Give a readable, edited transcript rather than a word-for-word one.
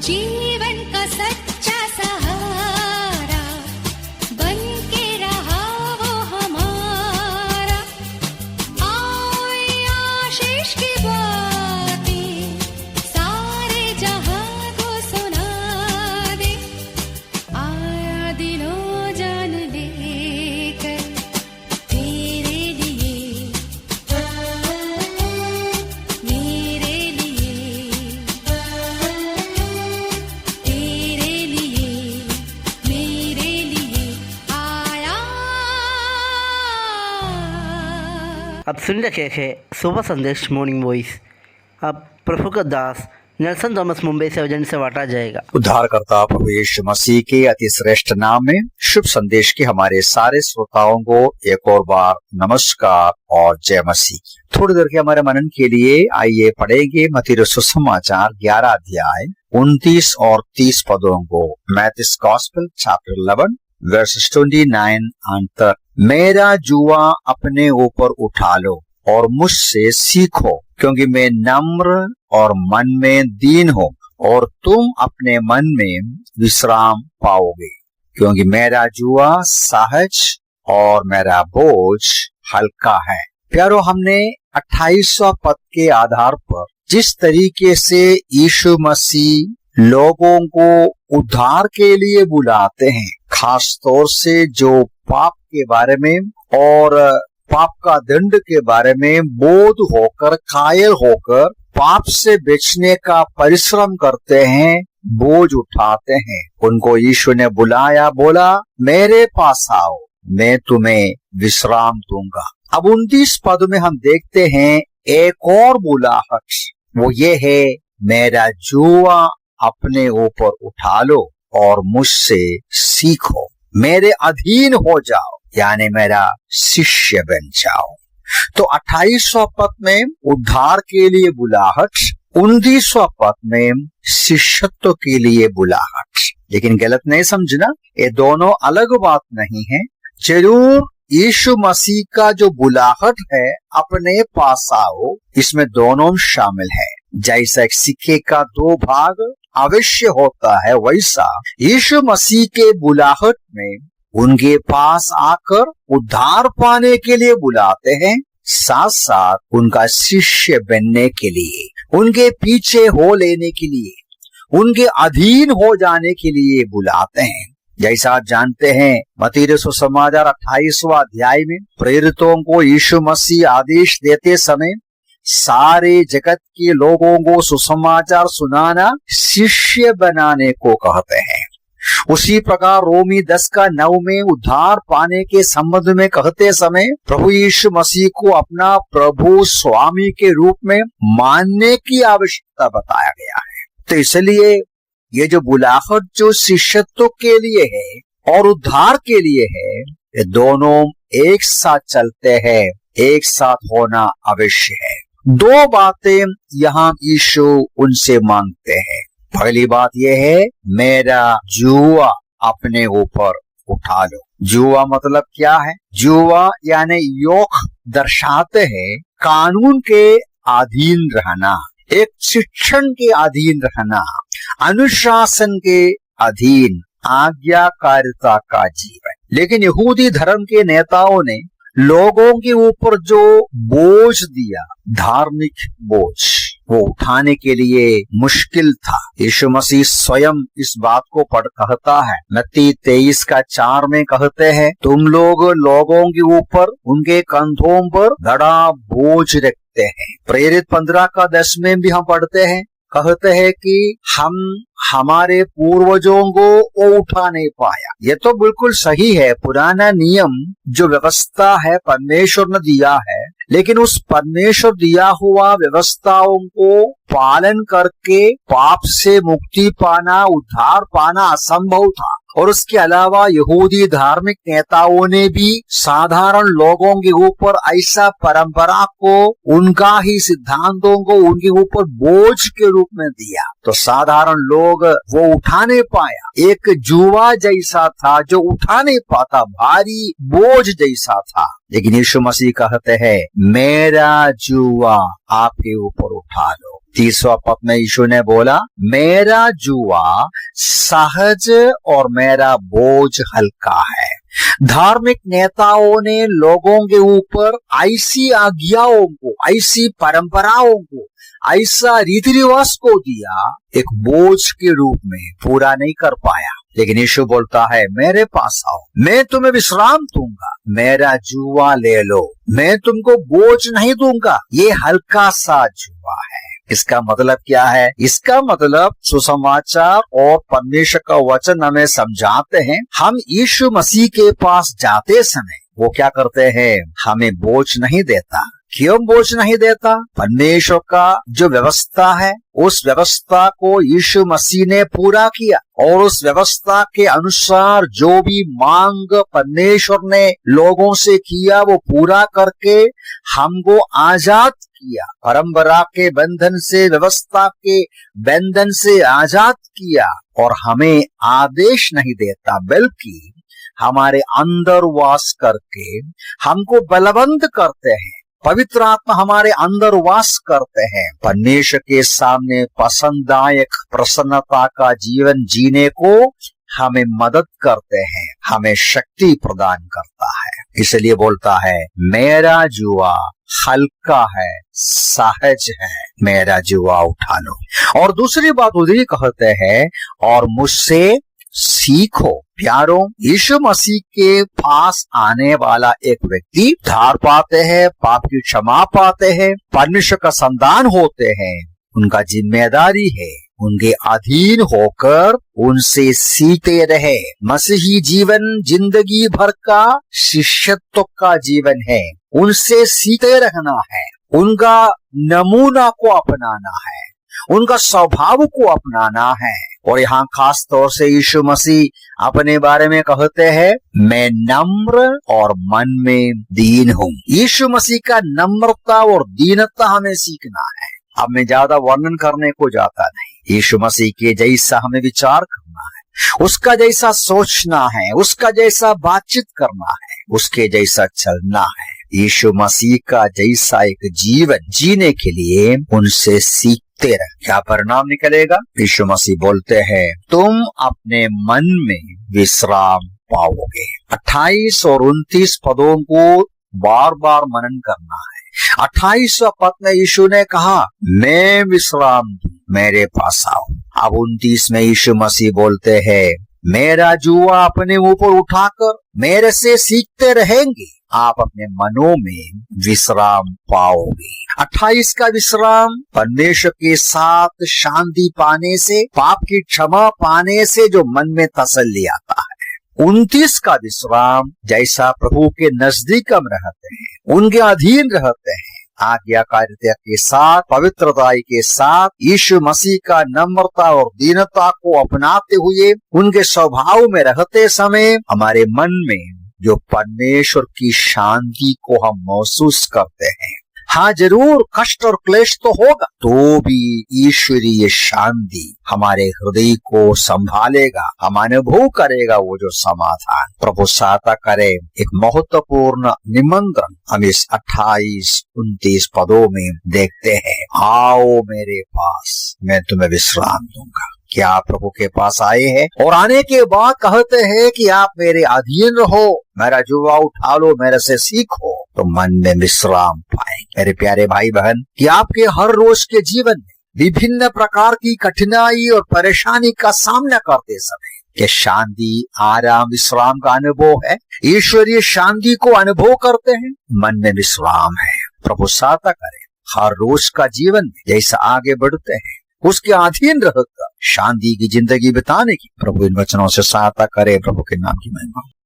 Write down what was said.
जीवन का सच्चा सहारा बन के रहा वो हमारा। आओ ये आशीष की बातें सारे जहां को सुना दे। आया दिलों जान लेकर तेरे लिए, मेरे लिए, तेरे लिए, मेरे लिए आया। अब सुन रहे हैं सुबह संदेश मॉर्निंग वॉइस। अब प्रभु का दास नेल्सन थॉमस मुंबई से वजन से बांटा जाएगा। उद्धारकर्ता प्रभु यीशु मसीह के अति श्रेष्ठ नाम में शुभ संदेश के हमारे सारे श्रोताओं को एक और बार नमस्कार और जय मसीह। थोड़ी देर के हमारे मनन के लिए आइए पढ़ेंगे मत्ती सुसमाचार 11 अध्याय 29 और 30 पदों को। Matthew's gospel chapter 11 verses 29 and 30। मेरा जुआ अपने ऊपर उठा लो और मुझसे सीखो, क्योंकि मैं नम्र और मन में दीन हूँ, और तुम अपने मन में विश्राम पाओगे। क्योंकि मेरा जुआ सहज और मेरा बोझ हल्का है। प्यारो, हमने 28वां पद के आधार पर जिस तरीके से यीशु मसीह लोगों को उद्धार के लिए बुलाते हैं, खास तौर से जो पाप के बारे में और पाप का दंड के बारे में बोध होकर, कायल होकर पाप से बचने का परिश्रम करते हैं, बोझ उठाते हैं, उनको यीशु ने बुलाया, बोला मेरे पास आओ, मैं तुम्हें विश्राम दूंगा। अब 29 पद में हम देखते हैं एक और बुलाहट, वो ये है मेरा जुआ अपने ऊपर उठा लो और मुझसे सीखो, मेरे अधीन हो जाओ, यानी मेरा शिष्य बन जाओ। तो 28वां पद में उद्धार के लिए बुलाहट, 29वां पद में शिष्यत्व के लिए बुलाहट। लेकिन गलत नहीं समझना, ये दोनों अलग बात नहीं है। जरूर यीशु मसीह का जो बुलाहट है अपने पास आओ, इसमें दोनों शामिल है। जैसा एक सिक्के का दो भाग अवश्य होता है, वैसा यीशु मसीह के बुलाहट में उनके पास आकर उद्धार पाने के लिए बुलाते हैं, साथ साथ उनका शिष्य बनने के लिए, उनके पीछे हो लेने के लिए, उनके अधीन हो जाने के लिए बुलाते हैं। जैसा आप जानते हैं मत्ती सुसमाचार 28वां अध्याय में प्रेरितों को यीशु मसीह आदेश देते समय सारे जगत के लोगों को सुसमाचार सुनाना, शिष्य बनाने को कहते हैं। उसी प्रकार रोमी 10:9 में उद्धार पाने के संबंध में कहते समय प्रभु यीशु मसीह को अपना प्रभु स्वामी के रूप में मानने की आवश्यकता बताया गया है। तो इसलिए ये जो बुलाहट जो शिष्यत्व के लिए है और उद्धार के लिए है, ये दोनों एक साथ चलते हैं, एक साथ होना अवश्य है। दो बातें यहाँ यीशु उनसे मांगते हैं। पहली बात यह है मेरा जुआ अपने ऊपर उठा लो। जुआ मतलब क्या है? जुआ यानी योग दर्शाते हैं कानून के अधीन रहना, एक शिक्षण के अधीन रहना, अनुशासन के अधीन, आज्ञाकारिता का जीवन। लेकिन यहूदी धर्म के नेताओं ने लोगों के ऊपर जो बोझ दिया, धार्मिक बोझ, वो उठाने के लिए मुश्किल था। यीशु मसीह स्वयं इस बात को कहता है, मत्ती 23:4 में कहते हैं, तुम लोग लोगों के ऊपर उनके कंधों पर बड़ा बोझ रखते हैं। प्रेरित 15:10 में भी हम पढ़ते हैं, कहते हैं कि हम हमारे पूर्वजों को वो उठा नहीं पाया। ये तो बिल्कुल सही है, पुराना नियम जो व्यवस्था है परमेश्वर ने दिया है, लेकिन उस परमेश्वर दिया हुआ व्यवस्थाओं को पालन करके पाप से मुक्ति पाना, उद्धार पाना असंभव था। और उसके अलावा यहूदी धार्मिक नेताओं ने भी साधारण लोगों के ऊपर ऐसा परंपरा को, उनका ही सिद्धांतों को उनके ऊपर बोझ के रूप में दिया, तो साधारण लोग वो उठा नहीं पाया। एक जुआ जैसा था जो उठा नहीं पाता, भारी बोझ जैसा था। लेकिन यीशु मसीह कहते हैं, मेरा जुआ आपके ऊपर उठा लो। 30वां पद में यीशु ने बोला, मेरा जुआ सहज और मेरा बोझ हल्का है। धार्मिक नेताओं ने लोगों के ऊपर ऐसी आज्ञाओं को, ऐसी परंपराओं को, ऐसा रीति रिवाज को दिया, एक बोझ के रूप में पूरा नहीं कर पाया। लेकिन यीशु बोलता है, मेरे पास आओ, मैं तुम्हें विश्राम दूंगा, मेरा जुआ ले लो, मैं तुमको बोझ नहीं दूंगा। ये हल्का सा जुआ है। इसका मतलब क्या है? इसका मतलब सुसमाचार और परमेश्वर का वचन हमें समझाते हैं, हम यीशु मसीह के पास जाते समय वो क्या करते हैं? हमें बोझ नहीं देता। क्यों बोझ नहीं देता? परमेश्वर का जो व्यवस्था है, उस व्यवस्था को यीशु मसीह ने पूरा किया और उस व्यवस्था के अनुसार जो भी मांग परमेश्वर ने लोगों से किया वो पूरा करके हमको आजाद किया। परंपरा के बंधन से, व्यवस्था के बंधन से आजाद किया और हमें आदेश नहीं देता, बल्कि हमारे अंदर वास करके हमको बलवंत करते हैं। पवित्र आत्मा हमारे अंदर वास करते हैं। परमेश्वर के सामने पसंदायक प्रसन्नता का जीवन जीने को हमें मदद करते हैं, हमें शक्ति प्रदान करता है। इसलिए बोलता है, मेरा जुआ हल्का है, सहज है, मेरा जुआ उठा लो। और दूसरी बात उधरी कहते हैं, और मुझसे सीखो। प्यारों, यीशु मसीह के पास आने वाला एक व्यक्ति उद्धार पाते हैं, पाप की क्षमा पाते हैं, परमेश्वर का संतान होते हैं। उनका जिम्मेदारी है उनके अधीन होकर उनसे सीखते रहे। मसीही जीवन जिंदगी भर का शिष्यत्व का जीवन है। उनसे सीखते रहना है, उनका नमूना को अपनाना है, उनका स्वभाव को अपनाना है। और यहाँ खास तौर से यीशु मसीह अपने बारे में कहते हैं, मैं नम्र और मन में दीन हूँ। यीशु मसीह का नम्रता और दीनता हमें सीखना है। अब मैं ज्यादा वर्णन करने को जाता नहीं। यीशु मसीह के जैसा हमें विचार करना है, उसका जैसा सोचना है, उसका जैसा बातचीत करना है, उसके जैसा चलना है। यीशु मसीह का जैसा एक जीवन जीने के लिए उनसे सीखते रहे। क्या परिणाम निकलेगा? यीशु मसीह बोलते हैं, तुम अपने मन में विश्राम पाओगे। 28 और 29 पदों को बार बार मनन करना है। 28वां पद में यीशु ने कहा, मैं विश्राम दूं, मेरे पास आओ। अब 29 में यीशु मसीह बोलते हैं, मेरा जुआ अपने ऊपर उठाकर मेरे से सीखते रहेंगे, आप अपने मनों में विश्राम पाओगे। 28 का विश्राम परमेश्वर के साथ शांति पाने से, पाप की क्षमा पाने से जो मन में तसल्ली आता है। 29 का विश्राम जैसा प्रभु के नजदीक हम रहते हैं, उनके अधीन रहते हैं, आज्ञाकारिता के साथ, पवित्रता के साथ, यीशु मसीह का नम्रता और दीनता को अपनाते हुए उनके स्वभाव में रहते समय हमारे मन में जो परमेश्वर की शांति को हम महसूस करते हैं। हाँ, जरूर कष्ट और क्लेश तो होगा, तो भी ईश्वरीय शांति हमारे हृदय को संभालेगा, हम अनुभव करेगा वो जो समाधान। प्रभु सहायता करे। एक महत्वपूर्ण निमंत्रण हम इस 28-29 पदों में देखते हैं, आओ मेरे पास, मैं तुम्हें विश्राम दूंगा। क्या आप प्रभु के पास आए हैं? और आने के बाद कहते हैं कि आप मेरे अधीन रहो, मेरा जुआ उठा लो, मेरे से सीखो, तो मन में विश्राम पाएंगे। मेरे प्यारे भाई बहन, कि आपके हर रोज के जीवन में विभिन्न प्रकार की कठिनाई और परेशानी का सामना करते समय कि शांति, आराम, विश्राम का अनुभव है, ईश्वरीय शांति को अनुभव करते हैं, मन में विश्राम है। प्रभु सहायता करे हर रोज का जीवन में जैसा आगे बढ़ते हैं उसके अधीन रहकर शांति की जिंदगी बिताने की प्रभु इन वचनों से सहायता करे। प्रभु के नाम की महिमा।